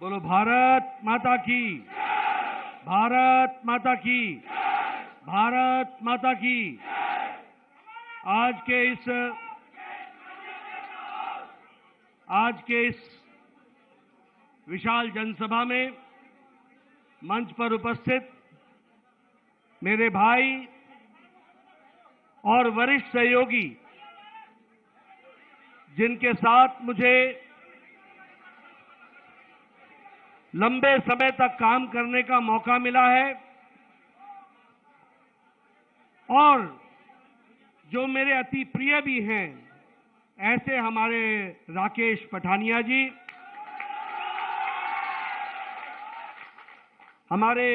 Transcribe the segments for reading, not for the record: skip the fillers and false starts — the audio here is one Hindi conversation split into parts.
बोलो भारत माता की, भारत माता की, भारत माता की। आज के इस विशाल जनसभा में मंच पर उपस्थित मेरे भाई और वरिष्ठ सहयोगी, जिनके साथ मुझे लंबे समय तक काम करने का मौका मिला है और जो मेरे अति प्रिय भी हैं, ऐसे हमारे राकेश पठानिया जी, हमारे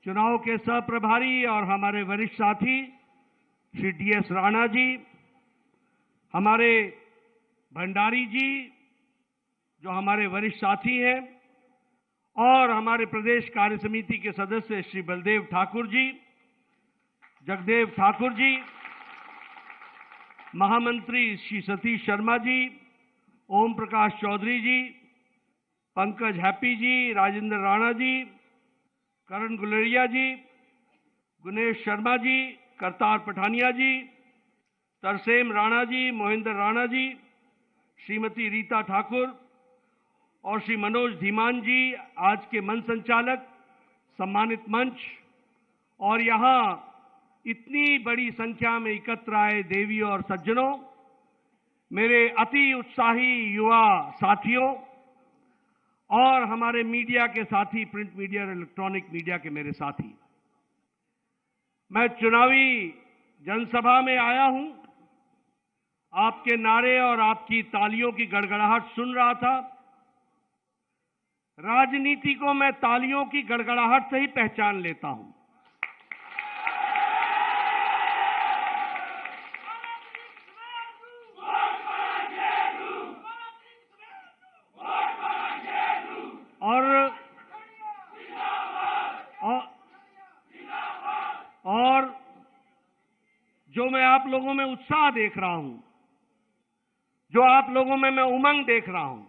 चुनाव के सहप्रभारी और हमारे वरिष्ठ साथी श्री DS राणा जी, हमारे भंडारी जी जो हमारे वरिष्ठ साथी हैं, और हमारे प्रदेश कार्य समिति के सदस्य श्री बलदेव ठाकुर जी, जगदेव ठाकुर जी, महामंत्री श्री सतीश शर्मा जी, ओम प्रकाश चौधरी जी, पंकज हैप्पी जी, राजेंद्र राणा जी, करण गुलेरिया जी, गुनेश शर्मा जी, करतार पठानिया जी, तरसेम राणा जी, मोहिंद्र राणा जी, श्रीमती रीता ठाकुर और श्री मनोज धीमान जी, आज के मंच संचालक, सम्मानित मंच, और यहां इतनी बड़ी संख्या में एकत्र आए देवी और सज्जनों, मेरे अति उत्साही युवा साथियों और हमारे मीडिया के साथी, प्रिंट मीडिया और इलेक्ट्रॉनिक मीडिया के मेरे साथी, मैं चुनावी जनसभा में आया हूं। आपके नारे और आपकी तालियों की गड़गड़ाहट सुन रहा था। राजनीति को मैं तालियों की गड़गड़ाहट से ही पहचान लेता हूं। और जो मैं आप लोगों में उत्साह देख रहा हूं, जो आप लोगों में मैं उमंग देख रहा हूं,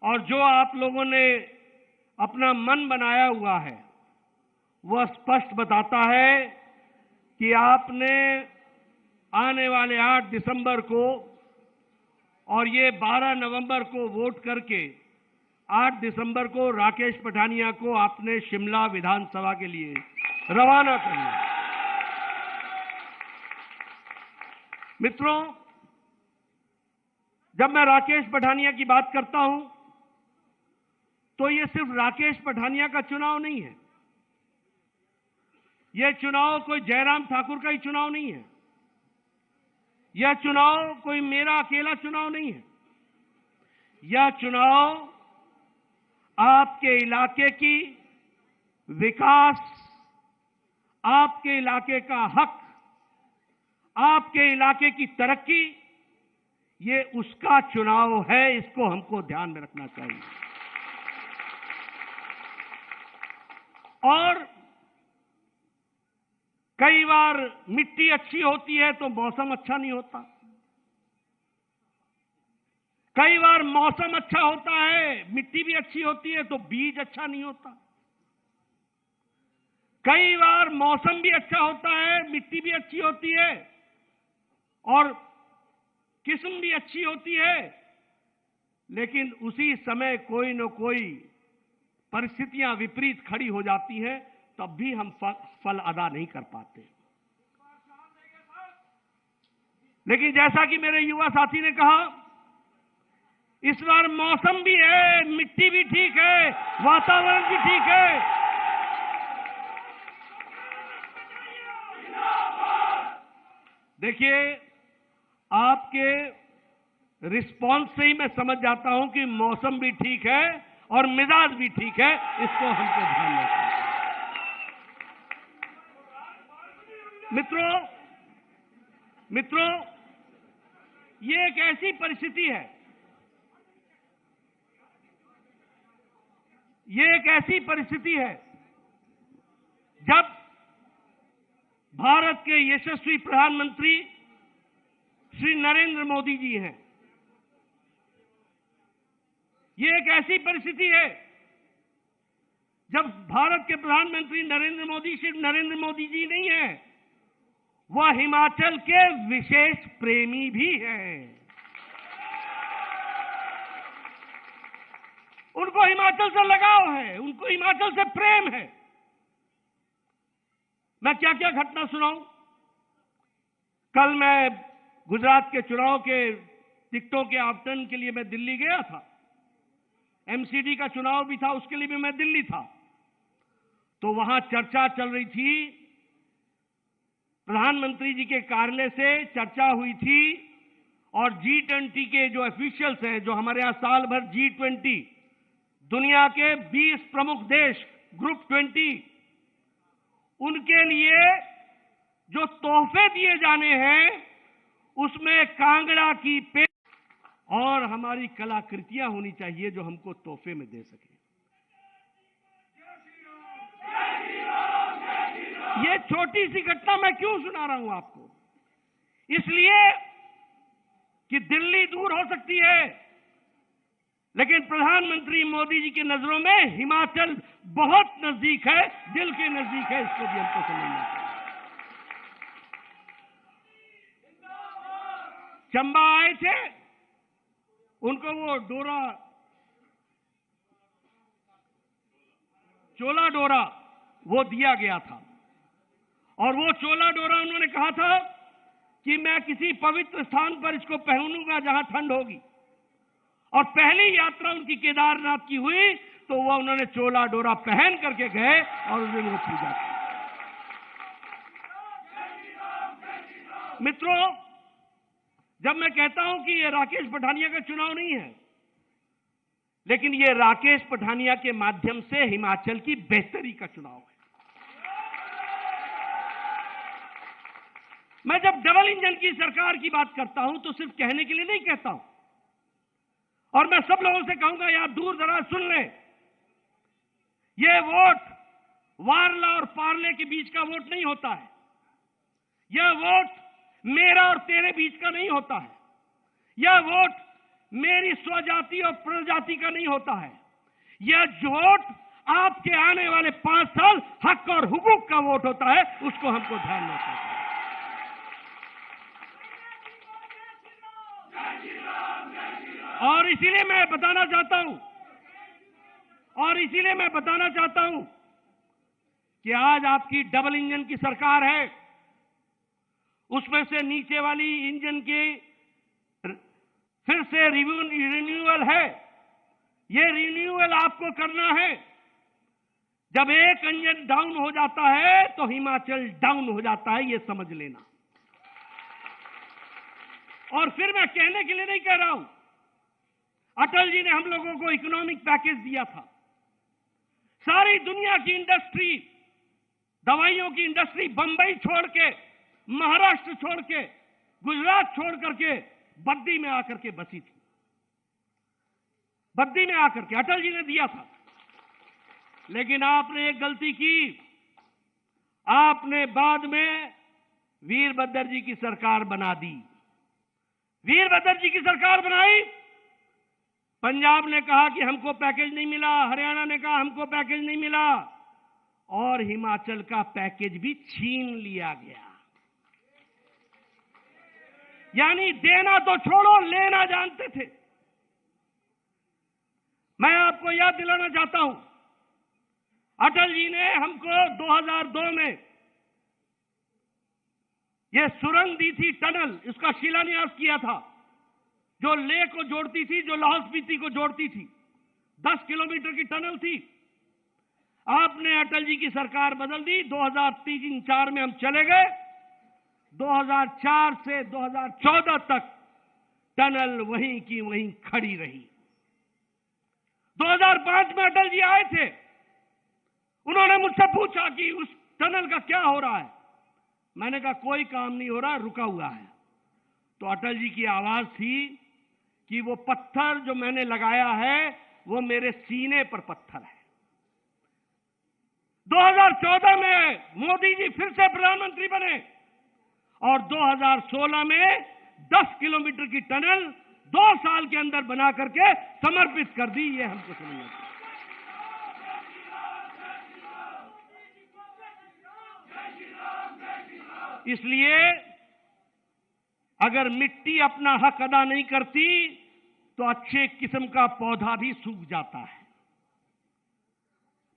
और जो आप लोगों ने अपना मन बनाया हुआ है, वह स्पष्ट बताता है कि आपने आने वाले 8 दिसंबर को और ये 12 नवंबर को वोट करके 8 दिसंबर को राकेश पठानिया को आपने शिमला विधानसभा के लिए रवाना करना। मित्रों, जब मैं राकेश पठानिया की बात करता हूं तो ये सिर्फ राकेश पठानिया का चुनाव नहीं है। यह चुनाव कोई जयराम ठाकुर का ही चुनाव नहीं है। यह चुनाव कोई मेरा अकेला चुनाव नहीं है। यह चुनाव आपके इलाके की विकास, आपके इलाके का हक, आपके इलाके की तरक्की, ये उसका चुनाव है। इसको हमको ध्यान में रखना चाहिए। और कई बार मिट्टी अच्छी होती है तो मौसम अच्छा नहीं होता। कई बार मौसम अच्छा होता है, मिट्टी भी अच्छी होती है तो बीज अच्छा नहीं होता। कई बार मौसम भी अच्छा होता है, मिट्टी भी अच्छी होती है और किस्म भी अच्छी होती है, लेकिन उसी समय कोई न कोई परिस्थितियां विपरीत खड़ी हो जाती हैं, तब भी हम फल अदा नहीं कर पाते। लेकिन जैसा कि मेरे युवा साथी ने कहा, इस बार मौसम भी है, मिट्टी भी ठीक है, वातावरण भी ठीक है। देखिए, आपके रिस्पॉन्स से ही मैं समझ जाता हूं कि मौसम भी ठीक है और मिजाज भी ठीक है। इसको हमको ध्यान रखना है। मित्रों, ये एक ऐसी परिस्थिति है, ये एक ऐसी परिस्थिति है जब भारत के यशस्वी प्रधानमंत्री श्री नरेंद्र मोदी जी हैं। ये एक ऐसी परिस्थिति है जब भारत के प्रधानमंत्री नरेंद्र मोदी सिर्फ नरेंद्र मोदी जी नहीं है, वह हिमाचल के विशेष प्रेमी भी हैं। उनको हिमाचल से लगाव है, उनको हिमाचल से प्रेम है। मैं क्या क्या घटना सुनाऊं। कल मैं गुजरात के चुनाव के टिकटों के आवंटन के लिए मैं दिल्ली गया था। एमसीडी का चुनाव भी था, उसके लिए भी मैं दिल्ली था। तो वहां चर्चा चल रही थी, प्रधानमंत्री जी के कार्यालय से चर्चा हुई थी और G20 के जो ऑफिशियल्स हैं, जो हमारे यहां साल भर G20 दुनिया के 20 प्रमुख देश ग्रुप 20, उनके लिए जो तोहफे दिए जाने हैं उसमें कांगड़ा की पेड़ और हमारी कलाकृतियां होनी चाहिए जो हमको तोहफे में दे सके। ये छोटी सी घटना मैं क्यों सुना रहा हूं आपको? इसलिए कि दिल्ली दूर हो सकती है, लेकिन प्रधानमंत्री मोदी जी की नजरों में हिमाचल बहुत नजदीक है, दिल के नजदीक है। इसको भी हमको समझना चाहिए। चंबा आए थे, उनको वो डोरा, चोला डोरा वो दिया गया था और वो चोला डोरा उन्होंने कहा था कि मैं किसी पवित्र स्थान पर इसको पहनूंगा जहां ठंड होगी। और पहली यात्रा उनकी केदारनाथ की हुई तो वो उन्होंने चोला डोरा पहन करके गए और उन्होंने वो पूजा की। मित्रों, जब मैं कहता हूं कि ये राकेश पठानिया का चुनाव नहीं है, लेकिन ये राकेश पठानिया के माध्यम से हिमाचल की बेहतरी का चुनाव है। मैं जब डबल इंजन की सरकार की बात करता हूं तो सिर्फ कहने के लिए नहीं कहता हूं, और मैं सब लोगों से कहूंगा यार दूर दराज सुन लें, यह वोट वारला और पार्ले के बीच का वोट नहीं होता है। यह वोट मेरा और तेरे बीच का नहीं होता है। यह वोट मेरी स्वजाति और प्रजाति का नहीं होता है। यह वोट आपके आने वाले 5 साल हक और हुकूक का वोट होता है। उसको हमको ध्यान में रखना चाहिए। और इसीलिए मैं बताना चाहता हूं कि आज आपकी डबल इंजन की सरकार है, उसमें से नीचे वाली इंजन की फिर से रिन्यूअल है। ये रिन्यूअल आपको करना है। जब एक इंजन डाउन हो जाता है तो हिमाचल डाउन हो जाता है, ये समझ लेना। और फिर मैं कहने के लिए नहीं कह रहा हूं, अटल जी ने हम लोगों को इकोनॉमिक पैकेज दिया था। सारी दुनिया की इंडस्ट्री, दवाइयों की इंडस्ट्री बंबई छोड़ के, महाराष्ट्र छोड़ के, गुजरात छोड़ करके बद्दी में आकर के बसी थी। बद्दी में आकर के अटल जी ने दिया था। लेकिन आपने एक गलती की, आपने बाद में वीरभद्र जी की सरकार बना दी। वीरभद्र जी की सरकार बनाई, पंजाब ने कहा कि हमको पैकेज नहीं मिला, हरियाणा ने कहा हमको पैकेज नहीं मिला, और हिमाचल का पैकेज भी छीन लिया गया। यानी देना तो छोड़ो, लेना जानते थे। मैं आपको याद दिलाना चाहता हूं, अटल जी ने हमको 2002 में यह सुरंग दी थी, टनल, इसका शिलान्यास किया था, जो लेह को जोड़ती थी, जो लाहौल स्पीति को जोड़ती थी। 10 किलोमीटर की टनल थी। आपने अटल जी की सरकार बदल दी। 2003-4 में हम चले गए। 2004 से 2014 तक टनल वहीं की वहीं खड़ी रही। 2005 में अटल जी आए थे। उन्होंने मुझसे पूछा कि उस टनल का क्या हो रहा है। मैंने कहा कोई काम नहीं हो रहा, रुका हुआ है। तो अटल जी की आवाज थी कि वो पत्थर जो मैंने लगाया है वो मेरे सीने पर पत्थर है। 2014 में मोदी जी फिर से प्रधानमंत्री बने और 2016 में 10 किलोमीटर की टनल 2 साल के अंदर बना करके समर्पित कर दी। ये हमको समझना चाहिए। इसलिए अगर मिट्टी अपना हक अदा नहीं करती तो अच्छे किस्म का पौधा भी सूख जाता है।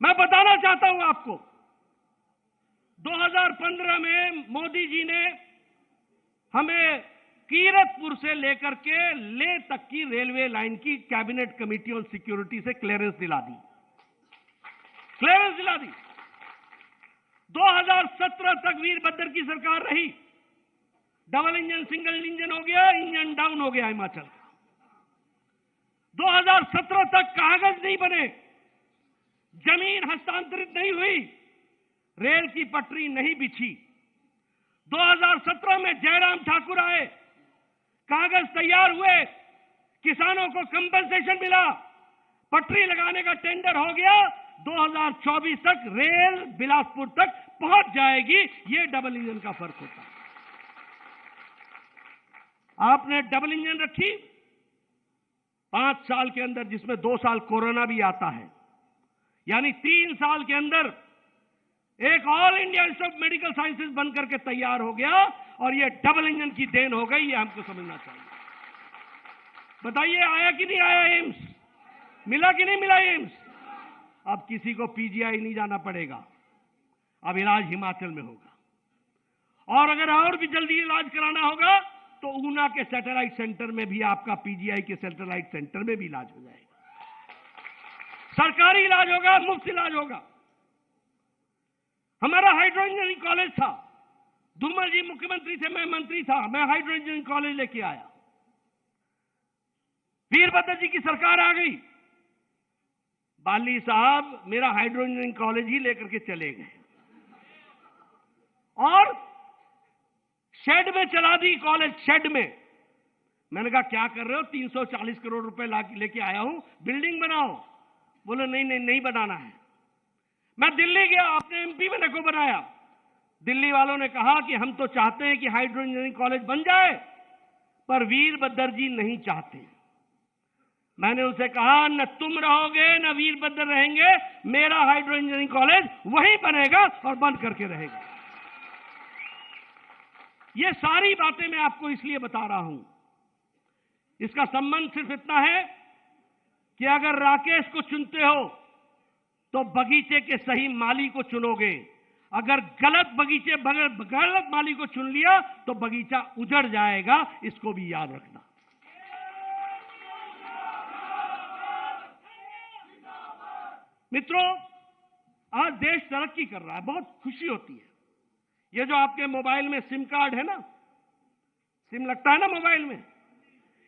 मैं बताना चाहता हूं आपको, 2015 में मोदी जी ने हमें कीरतपुर से लेकर के ले तक की रेलवे लाइन की कैबिनेट कमेटी ऑन सिक्योरिटी से क्लियरेंस दिला दी। 2017 तक वीरभद्र की सरकार रही, डबल इंजन सिंगल इंजन हो गया, इंजन डाउन हो गया हिमाचल का। 2017 तक कागज नहीं बने, जमीन हस्तांतरित नहीं हुई, रेल की पटरी नहीं बिछी। 2017 में जयराम ठाकुर आए, कागज तैयार हुए, किसानों को कंपनसेशन मिला, पटरी लगाने का टेंडर हो गया। 2024 तक रेल बिलासपुर तक पहुंच जाएगी। ये डबल इंजन का फर्क होता है। आपने डबल इंजन रखी 5 साल के अंदर, जिसमें 2 साल कोरोना भी आता है, यानी 3 साल के अंदर एक all India institute of medical sciences बनकर के तैयार हो गया। और ये डबल इंजन की देन हो गई। ये हमको समझना चाहिए। बताइए, आया कि नहीं आया एम्स? मिला कि नहीं मिला एम्स? अब किसी को पीजीआई नहीं जाना पड़ेगा, अब इलाज हिमाचल में होगा। और अगर और भी जल्दी इलाज कराना होगा तो ऊना के सैटेलाइट सेंटर में भी, आपका पीजीआई के सैटेलाइट सेंटर में भी इलाज हो जाएगा। सरकारी इलाज होगा, मुफ्त इलाज होगा। हमारा हाइड्रो इंजीनियरिंग कॉलेज था, धूमल जी मुख्यमंत्री थे, मैं मंत्री था, मैं हाइड्रो इंजीनियरिंग कॉलेज लेके आया। वीरभद्र जी की सरकार आ गई, बाली साहब मेरा हाइड्रो इंजीनियरिंग कॉलेज ही लेकर के चले गए और शेड में चला दी कॉलेज, शेड में। मैंने कहा क्या कर रहे हो? 340 करोड़ रुपए लेके आया हूं, बिल्डिंग बनाओ। बोले नहीं बनाना है। मैं दिल्ली गया, अपने एमपी मेरे को बनाया। दिल्ली वालों ने कहा कि हम तो चाहते हैं कि हाइड्रो इंजीनियरिंग कॉलेज बन जाए, पर वीरभद्र जी नहीं चाहते। मैंने उनसे कहा, न तुम रहोगे न वीरभद्र रहेंगे, मेरा हाइड्रो इंजीनियरिंग कॉलेज वहीं बनेगा और बंद करके रहेगा। ये सारी बातें मैं आपको इसलिए बता रहा हूं, इसका संबंध सिर्फ इतना है कि अगर राकेश को चुनते हो तो बगीचे के सही माली को चुनोगे। अगर गलत माली को चुन लिया तो बगीचा उजड़ जाएगा। इसको भी याद रखना। मित्रों, आज देश तरक्की कर रहा है, बहुत खुशी होती है। ये जो आपके मोबाइल में सिम कार्ड है ना, सिम लगता है ना मोबाइल में,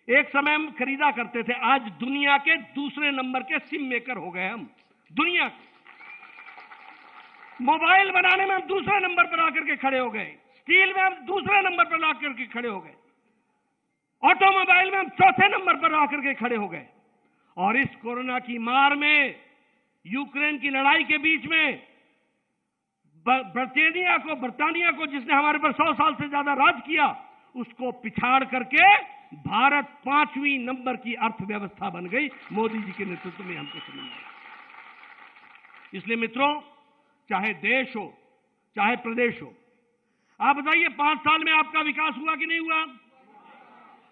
एक समय हम खरीदा करते थे, आज दुनिया के दूसरे नंबर के सिम मेकर हो गए हम। दुनिया मोबाइल बनाने में हम दूसरे नंबर पर आकर के खड़े हो गए, स्टील में हम दूसरे नंबर पर आकर के खड़े हो गए, ऑटोमोबाइल में हम चौथे नंबर पर आकर के खड़े हो गए। और इस कोरोना की मार में, यूक्रेन की लड़ाई के बीच में ब्रिटानिया को जिसने हमारे पर 100 साल से ज्यादा राज किया, उसको पिछाड़ करके भारत 5वीं नंबर की अर्थव्यवस्था बन गई मोदी जी के नेतृत्व में। हमको समझना। इसलिए मित्रों, चाहे देश हो चाहे प्रदेश हो, आप बताइए 5 साल में आपका विकास हुआ कि नहीं हुआ?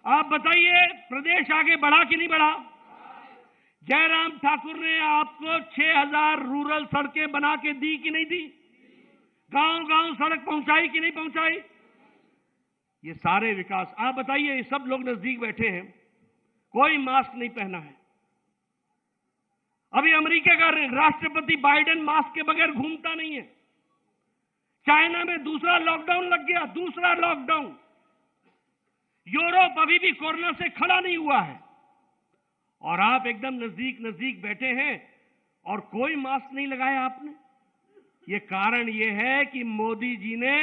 आप बताइए, प्रदेश आगे बढ़ा कि नहीं बढ़ा? जयराम ठाकुर ने आपको 6000 रूरल सड़कें बना के दी कि नहीं दी? गांव-गांव सड़क पहुंचाई कि नहीं पहुंचाई? ये सारे विकास, आप बताइए, ये सब लोग नजदीक बैठे हैं, कोई मास्क नहीं पहना है। अभी अमेरिका का राष्ट्रपति बाइडेन मास्क के बगैर घूमता नहीं है। चाइना में दूसरा लॉकडाउन लग गया, दूसरा लॉकडाउन। यूरोप अभी भी कोरोना से खड़ा नहीं हुआ है और आप एकदम नजदीक नजदीक बैठे हैं और कोई मास्क नहीं लगाया आपने। ये कारण ये है कि मोदी जी ने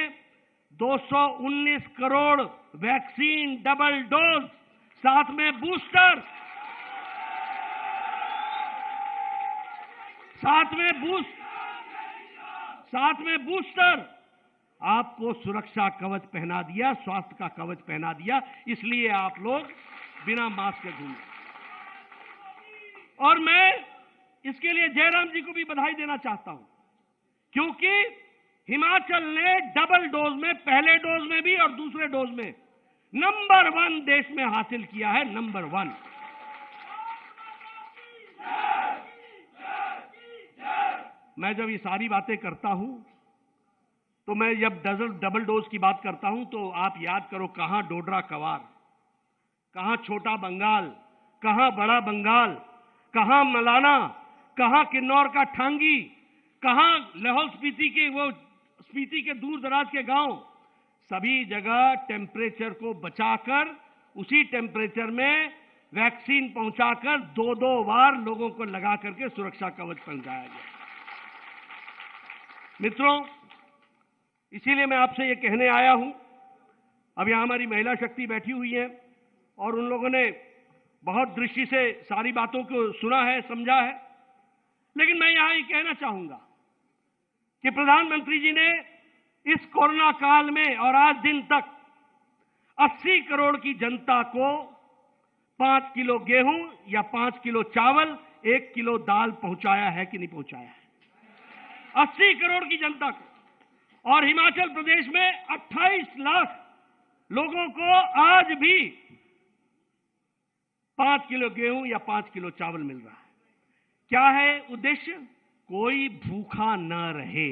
219 करोड़ वैक्सीन डबल डोज, साथ में बूस्टर, साथ में बूस्टर आपको सुरक्षा कवच पहना दिया, स्वास्थ्य का कवच पहना दिया। इसलिए आप लोग बिना मास्क के घूमे। और मैं इसके लिए जयराम जी को भी बधाई देना चाहता हूं, क्योंकि हिमाचल ने डबल डोज में, पहले डोज में भी और दूसरे डोज में नंबर 1 देश में हासिल किया है, नंबर 1। मैं जब ये सारी बातें करता हूं तो मैं जब डबल डोज की बात करता हूं तो आप याद करो, कहां डोडरा कवार, कहां छोटा बंगाल, कहां बड़ा बंगाल, कहां मलाना, कहां किन्नौर का ठांगी, कहां लाहौल स्पीति के दूर दराज के गांव, सभी जगह टेम्परेचर को बचाकर, उसी टेम्परेचर में वैक्सीन पहुंचाकर 2-2 बार लोगों को लगा करके सुरक्षा कवच पहुंचाया गया। मित्रों, इसीलिए मैं आपसे ये कहने आया हूं, अब यहां हमारी महिला शक्ति बैठी हुई है और उन लोगों ने बहुत दृष्टि से सारी बातों को सुना है, समझा है, लेकिन मैं यहां ये कहना चाहूंगा कि प्रधानमंत्री जी ने इस कोरोना काल में और आज दिन तक 80 करोड़ की जनता को 5 किलो गेहूं या 5 किलो चावल, 1 किलो दाल पहुंचाया है कि नहीं पहुंचाया है? 80 करोड़ की जनता को। और हिमाचल प्रदेश में 28 लाख लोगों को आज भी 5 किलो गेहूं या 5 किलो चावल मिल रहा है। क्या है उद्देश्य? कोई भूखा न रहे।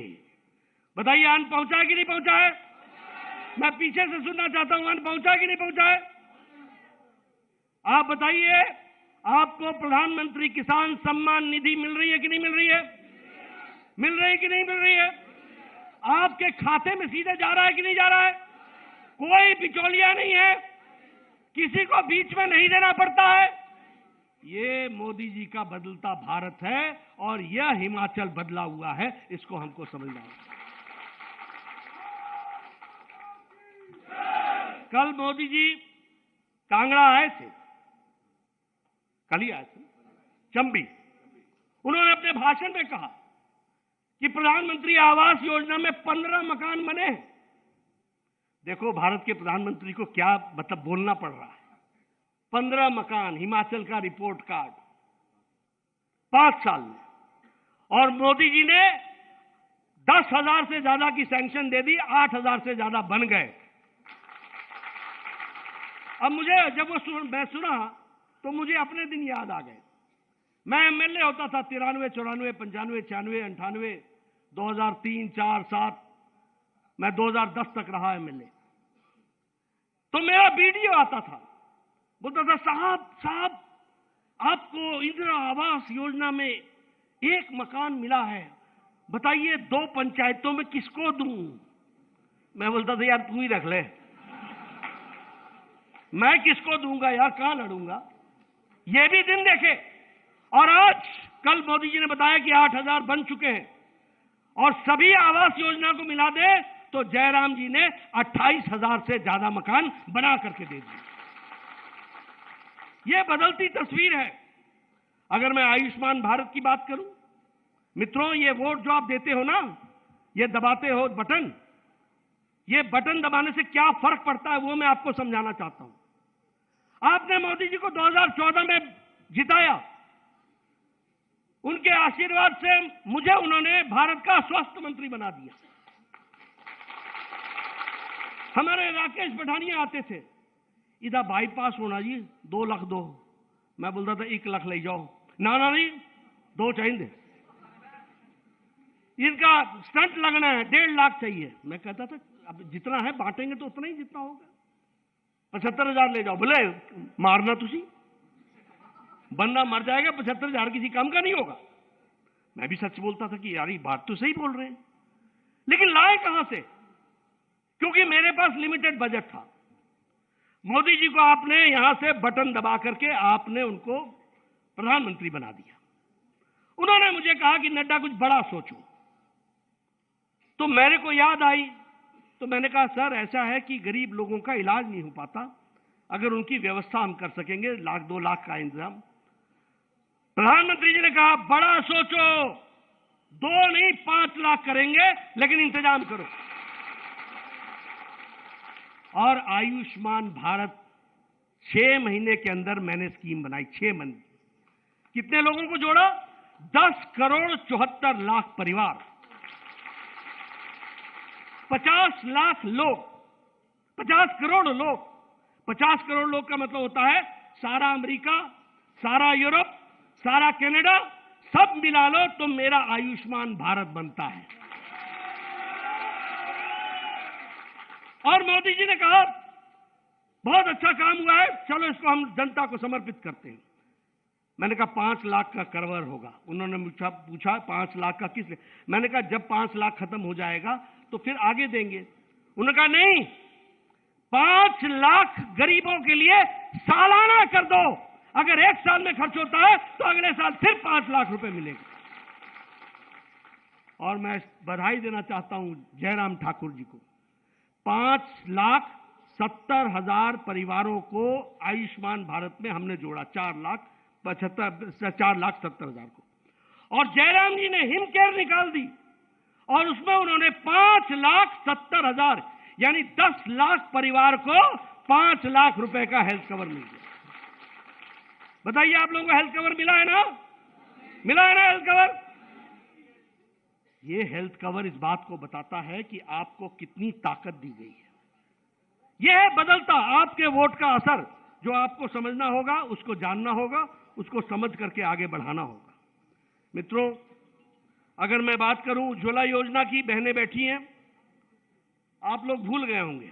बताइए, अन्न पहुंचा है कि नहीं पहुंचा है? मैं पीछे से सुनना चाहता हूं, अन्न पहुंचा है कि नहीं पहुंचा है? आप बताइए, आपको प्रधानमंत्री किसान सम्मान निधि मिल रही है कि नहीं मिल रही है? मिल रही है कि नहीं मिल रही है? आपके खाते में सीधे जा रहा है कि नहीं जा रहा है? कोई बिचौलिया नहीं है, किसी को बीच में नहीं देना पड़ता है। ये मोदी जी का बदलता भारत है और यह हिमाचल बदला हुआ है, इसको हमको समझना है। कल मोदी जी कांगड़ा आए थे, कल ही आए थे, चंबी। उन्होंने अपने भाषण में कहा कि प्रधानमंत्री आवास योजना में 15 मकान बने हैं। देखो, भारत के प्रधानमंत्री को क्या मतलब बोलना पड़ रहा है। 15 मकान, हिमाचल का रिपोर्ट कार्ड 5 साल में। और मोदी जी ने 10,000 से ज्यादा की सैंक्शन दे दी, 8,000 से ज्यादा बन गए। अब मुझे जब मैं सुना तो मुझे अपने दिन याद आ गए। मैं एमएलए होता था 93, 94, 95, 96, 98, 2003, 4, 7, मैं 2010 तक रहा एमएलए। तो मेरा वीडियो आता था, बोलता था, साहब आपको इंदिरा आवास योजना में 1 मकान मिला है, बताइए 2 पंचायतों में किसको दूं? मैं बोलता था, यार तू ही रख ले, मैं किसको दूंगा यार, कहां लड़ूंगा। ये भी दिन देखे। और आज कल मोदी जी ने बताया कि 8,000 बन चुके हैं और सभी आवास योजना को मिला दे तो जयराम जी ने 28,000 से ज्यादा मकान बना करके दे दिए। यह बदलती तस्वीर है। अगर मैं आयुष्मान भारत की बात करूं, मित्रों, ये वोट जो आप देते हो ना, ये दबाते हो बटन, ये बटन दबाने से क्या फर्क पड़ता है वो मैं आपको समझाना चाहता हूं। आपने मोदी जी को 2014 में जिताया, उनके आशीर्वाद से मुझे उन्होंने भारत का स्वास्थ्य मंत्री बना दिया। हमारे राकेश पठानिया आते थे, इधर बाईपास होना जी, 2 लाख दो। मैं बोलता था 1 लाख ले जाओ। ना नहीं, 2 चाहिए। इनका स्टंट लगना है, 1.5 लाख चाहिए। मैं कहता था अब जितना है बांटेंगे तो उतना ही जितना होगा, 75,000 ले जाओ। बोले मारना तुसी, बंदा मर जाएगा, 75,000 किसी काम का नहीं होगा। मैं भी सच बोलता था कि यार ये बात तो सही बोल रहे हैं, लेकिन लाए कहां से? क्योंकि मेरे पास लिमिटेड बजट था। मोदी जी को आपने यहां से बटन दबा करके आपने उनको प्रधानमंत्री बना दिया। उन्होंने मुझे कहा कि नड्डा कुछ बड़ा सोचो। तो मेरे को याद आई, तो मैंने कहा सर ऐसा है कि गरीब लोगों का इलाज नहीं हो पाता, अगर उनकी व्यवस्था हम कर सकेंगे 1 लाख 2 लाख का इंतजाम। प्रधानमंत्री जी ने कहा बड़ा सोचो, 2 नहीं 5 लाख करेंगे, लेकिन इंतजाम करो। और आयुष्मान भारत 6 महीने के अंदर मैंने स्कीम बनाई। 6 महीने कितने लोगों को जोड़ा? 10 करोड़ 74 लाख परिवार, 50 लाख लोग, 50 करोड़ लोग। 50 करोड़ लोग का मतलब होता है सारा अमेरिका, सारा यूरोप, सारा कनाडा, सब मिला लो तो मेरा आयुष्मान भारत बनता है। और मोदी जी ने कहा बहुत अच्छा काम हुआ है, चलो इसको हम जनता को समर्पित करते हैं। मैंने कहा 5 लाख का कवर होगा। उन्होंने मुझसे पूछा 5 लाख का किस लिए? मैंने कहा जब 5 लाख खत्म हो जाएगा तो फिर आगे देंगे। उन्होंने कहा नहीं, 5 लाख गरीबों के लिए सालाना कर दो, अगर 1 साल में खर्च होता है तो अगले साल फिर 5 लाख रुपए मिलेंगे। और मैं बधाई देना चाहता हूं जयराम ठाकुर जी को। 5,70,000 परिवारों को आयुष्मान भारत में हमने जोड़ा, 4,70,000 को। और जयराम जी ने हिम केयर निकाल दी और उसमें उन्होंने 5,70,000 यानी 10 लाख परिवार को 5 लाख रुपए का हेल्थ कवर मिल गया। बताइए आप लोगों को हेल्थ कवर मिला है ना? मिला है ना हेल्थ कवर? ये हेल्थ कवर इस बात को बताता है कि आपको कितनी ताकत दी गई है। यह है बदलता आपके वोट का असर। जो आपको समझना होगा, उसको जानना होगा, उसको समझ करके आगे बढ़ाना होगा। मित्रों, अगर मैं बात करूं उज्ज्वला योजना की, बहनें बैठी हैं, आप लोग भूल गए होंगे,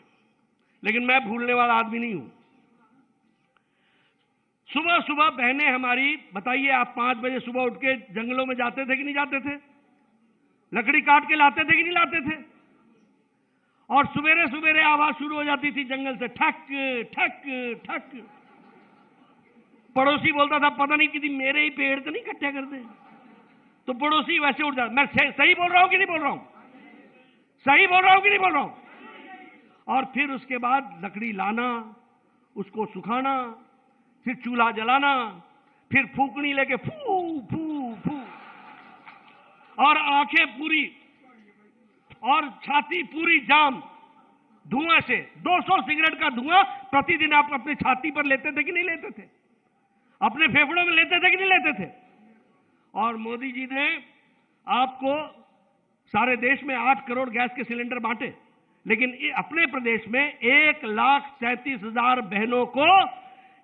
लेकिन मैं भूलने वाला आदमी नहीं हूं। सुबह सुबह बहनें हमारी, बताइए आप 5 बजे सुबह उठ के जंगलों में जाते थे कि नहीं जाते थे? लकड़ी काट के लाते थे कि नहीं लाते थे? और सवेरे सवेरे आवाज शुरू हो जाती थी जंगल से, ठक ठक ठक। पड़ोसी बोलता था पता नहीं किसी मेरे ही पेड़ तो नहीं इकट्ठे कर दे, तो पड़ोसी वैसे उठ जाता। मैं सही बोल रहा हूं कि नहीं बोल रहा हूं? सही बोल रहा हूं कि नहीं बोल रहा हूं? और फिर उसके बाद लकड़ी लाना, उसको सुखाना, फिर चूल्हा जलाना, फिर फूकनी लेके फू फू फू, और आंखें पूरी और छाती पूरी जाम धुआं से। 200 सिगरेट का धुआं प्रतिदिन आप अपनी छाती पर लेते थे कि नहीं लेते थे? अपने फेफड़ों में लेते थे कि नहीं लेते थे? और मोदी जी ने आपको सारे देश में 8 करोड़ गैस के सिलेंडर बांटे, लेकिन अपने प्रदेश में 1,37,000 बहनों को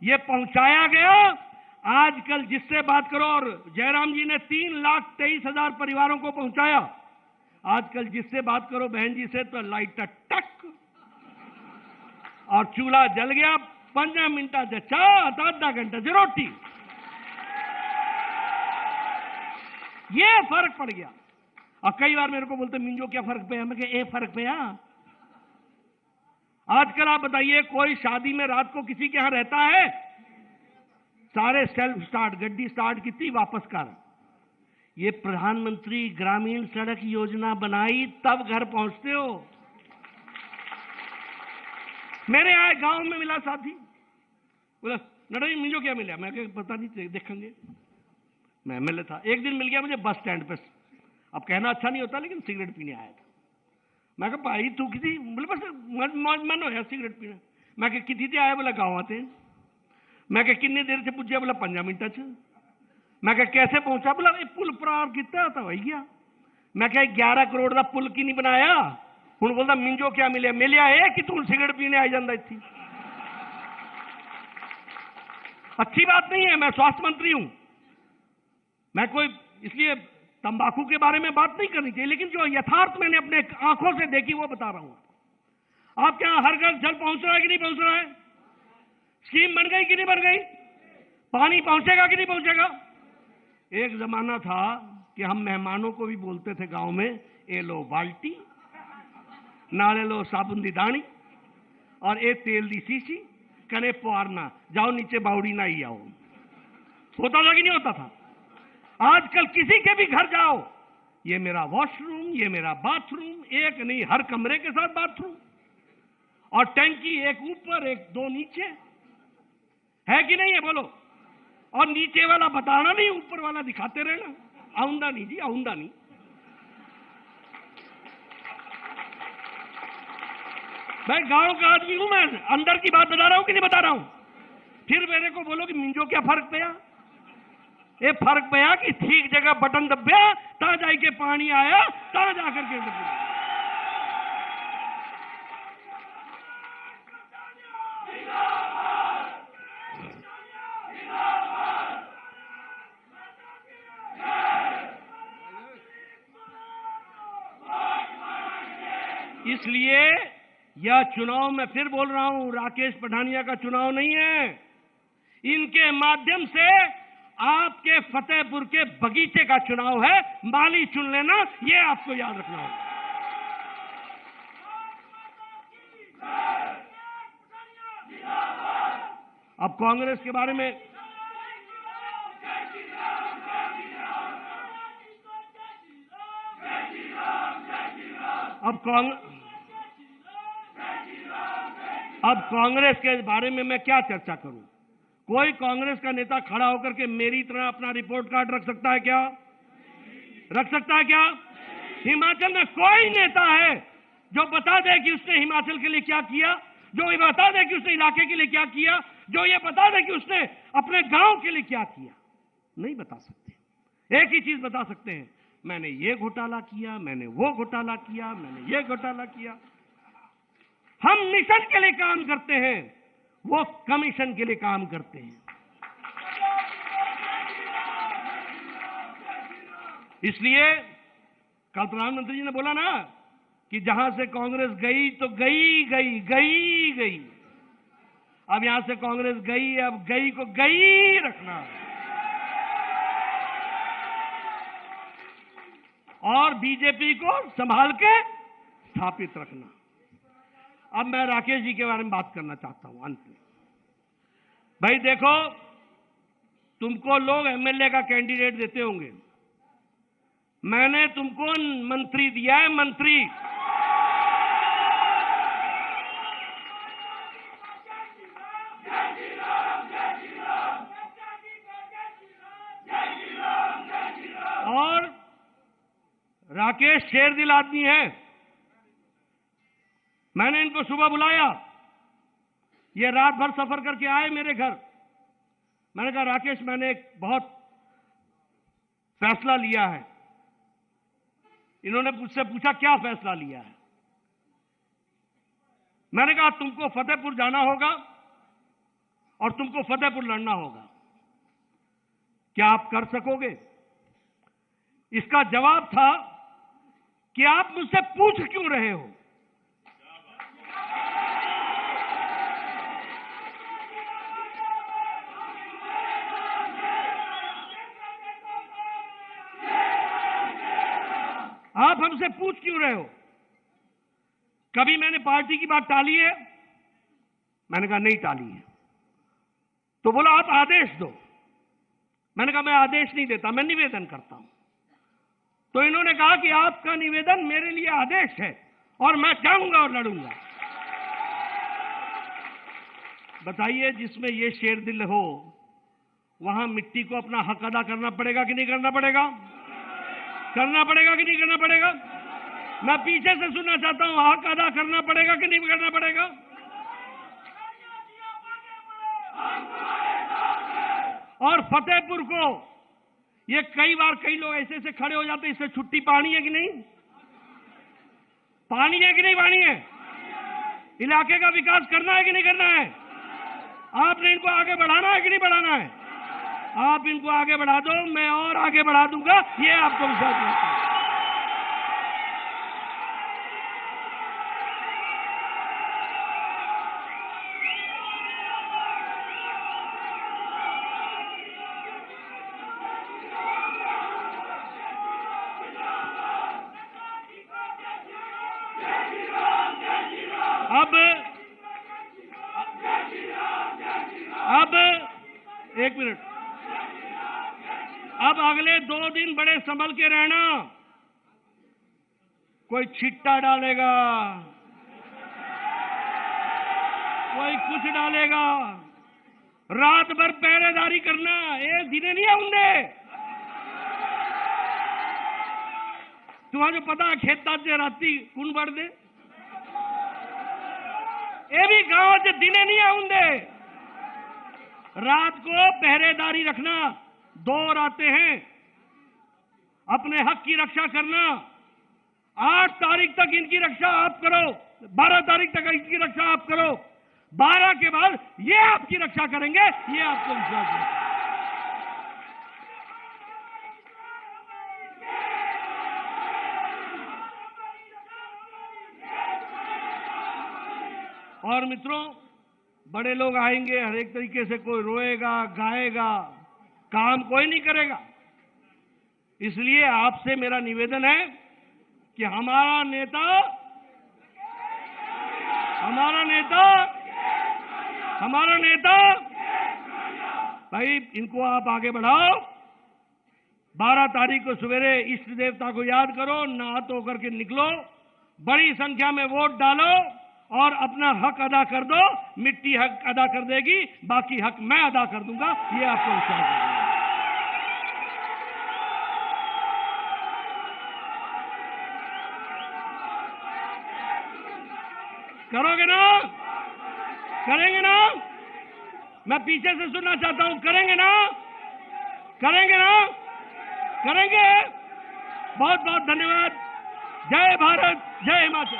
यह पहुंचाया गया। आजकल जिससे बात करो, और जयराम जी ने 3,23,000 परिवारों को पहुंचाया। आजकल जिससे बात करो बहन जी से तो लाइट टक और चूल्हा जल गया, 15 मिनट चा, आधा घंटा से रोटी। ये फर्क पड़ गया। और कई बार मेरे को बोलते मिंजो क्या फर्क पे है? मैं कहा फर्क पे है। आजकल आप बताइए, कोई शादी में रात को किसी के यहां रहता है? सारे सेल्फ स्टार्ट, गड्डी स्टार्ट की वापस कर। ये प्रधानमंत्री ग्रामीण सड़क योजना बनाई तब घर पहुंचते हो। मेरे यहाँ गांव में मिला साथी, बोला नडोई मिंजो क्या मिला? मैं कहा पता नहीं, देखेंगे। मैं एमएलए था, एक दिन मिल गया मुझे बस स्टैंड पे। अब कहना अच्छा नहीं होता, लेकिन सिगरेट पीने आया था। मैं कहा भाई तू किसी, बोले बस मन हो सिगरेट पीने। मैं कहा कितनी थी आया? बोला गाँव आते हैं। मैं कहा कितनी देर से पूछा? बोला 15 मिनट। मैं कहा कैसे पहुंचा? बोला पुल पर कितना था भैया। मैं कहा 11 करोड़ का पुल की नहीं बनाया। हूं बोलता मिंजो क्या मिले? मिलिया है कि तू सिगरेट पीने आ जाता थी। अच्छी बात नहीं है, मैं स्वास्थ्य मंत्री हूं। मैं कोई इसलिए तंबाकू के बारे में बात नहीं करनी चाहिए, लेकिन जो यथार्थ मैंने अपने आंखों से देखी वो बता रहा हूं। आप क्या हर घर जल पहुंच रहा है कि नहीं पहुंच रहा है? स्कीम बन गई कि नहीं बन गई? पानी पहुंचेगा कि नहीं पहुंचेगा? एक जमाना था कि हम मेहमानों को भी बोलते थे गांव में, ए लो बाल्टी, नाले लो साबुन दी दानी और ए तेल दी शीशी, कने पुआरना, जाओ नीचे बाउड़ी ना ही आओ। होता था कि नहीं होता था? आजकल किसी के भी घर जाओ, ये मेरा वॉशरूम, ये मेरा बाथरूम, एक नहीं हर कमरे के साथ बाथरूम, और टंकी एक ऊपर एक 2 नीचे है कि नहीं है? बोलो। और नीचे वाला बताना नहीं, ऊपर वाला दिखाते रहना। आऊंदा नहीं जी, आऊंदा नहीं। मैं गांव का आदमी हूं, मैं अंदर की बात बता रहा हूं कि नहीं बता रहा हूं? फिर मेरे को बोलो कि मिंजो क्या फर्क पया? ये फर्क पया कि ठीक जगह बटन दब्या ता जाके पानी आया, ता जाकर के दब्या। इसलिए यह चुनाव, मैं फिर बोल रहा हूं, राकेश पठानिया का चुनाव नहीं है। इनके माध्यम से आपके फतेहपुर के बगीचे का चुनाव है। माली चुन लेना, ये आपको याद रखना होगा। अब कांग्रेस के बारे में अब कांग्रेस के बारे में मैं क्या चर्चा करूं? कोई कांग्रेस का नेता खड़ा होकर के मेरी तरह अपना रिपोर्ट कार्ड रख सकता है क्या? रख सकता है क्या? हिमाचल में कोई नेता है जो बता दे कि उसने हिमाचल के लिए क्या किया, जो ये बता दे कि उसने इलाके के लिए क्या किया, जो ये बता दे कि उसने अपने गांव के लिए क्या किया? नहीं बता सकते। एक ही चीज बता सकते हैं, मैंने ये घोटाला किया, मैंने वो घोटाला किया, मैंने ये घोटाला किया। हम मिशन के लिए काम करते हैं, वो कमीशन के लिए काम करते हैं। इसलिए कल प्रधानमंत्री जी ने बोला ना कि जहां से कांग्रेस गई तो गई गई गई गई। अब यहां से कांग्रेस गई, अब गई को गई रखना और बीजेपी को संभाल के स्थापित रखना। अब मैं राकेश जी के बारे में बात करना चाहता हूं अंत में। भाई देखो, तुमको लोग एमएलए का कैंडिडेट देते होंगे, मैंने तुमको मंत्री दिया है, मंत्री। और राकेश शेरदिल आदमी है। मैंने इनको सुबह बुलाया, ये रात भर सफर करके आए मेरे घर। मैंने कहा राकेश, मैंने एक बहुत फैसला लिया है। इन्होंने मुझसे पूछा क्या फैसला लिया है? मैंने कहा तुमको फतेहपुर जाना होगा और तुमको फतेहपुर लड़ना होगा। क्या आप कर सकोगे? इसका जवाब था कि आप मुझसे पूछ क्यों रहे हो? आप हमसे पूछ क्यों रहे हो? कभी मैंने पार्टी की बात टाली है? मैंने कहा नहीं टाली है। तो बोला आप आदेश दो। मैंने कहा मैं आदेश नहीं देता, मैं निवेदन करता हूं। तो इन्होंने कहा कि आपका निवेदन मेरे लिए आदेश है और मैं जाऊंगा और लड़ूंगा। बताइए, जिसमें ये शेरदिल हो वहां मिट्टी को अपना हक अदा करना पड़ेगा कि नहीं करना पड़ेगा? करना पड़ेगा कि नहीं करना पड़ेगा? मैं पीछे से सुनना चाहता हूं, हक अदा करना पड़ेगा कि नहीं करना पड़ेगा? और फतेहपुर को ये कई बार कई लोग ऐसे ऐसे खड़े हो जाते, इससे छुट्टी पानी है कि नहीं? पानी है कि नहीं? पानी है। इलाके का विकास करना है कि नहीं करना है? आपने इनको आगे बढ़ाना है कि नहीं बढ़ाना है? आप इनको आगे बढ़ा दो, मैं और आगे बढ़ा दूंगा, ये आपको विश्वास दिलाता हूं। अब एक मिनट, अब अगले 2 दिन बड़े संभल के रहना। कोई छिट्टा डालेगा, कोई कुछ डालेगा, रात भर पहरेदारी करना, ये दिने नहीं आउंदे। तुम्हारे पता है खेता राती कौन बढ़ दे, ये भी गांव से दिने नहीं आउंदे। रात को पहरेदारी रखना, 2 रातें हैं, अपने हक की रक्षा करना। 8 तारीख तक इनकी रक्षा आप करो, 12 तारीख तक इनकी रक्षा आप करो, 12 के बाद ये आपकी रक्षा करेंगे, ये आपको विश्वास है। और मित्रों, बड़े लोग आएंगे, हर एक तरीके से कोई रोएगा, गाएगा, काम कोई नहीं करेगा। इसलिए आपसे मेरा निवेदन है कि हमारा नेता भाई, इनको आप आगे बढ़ाओ। 12 तारीख को सवेरे इष्ट देवता को याद करो, नहा धो करके निकलो, बड़ी संख्या में वोट डालो और अपना हक अदा कर दो। मिट्टी हक अदा कर देगी, बाकी हक मैं अदा कर दूंगा, ये आपको विश्वास है। करोगे ना? करेंगे ना? मैं पीछे से सुनना चाहता हूं, करेंगे ना? करेंगे ना? करेंगे। बहुत बहुत धन्यवाद। जय भारत, जय हिमाचल।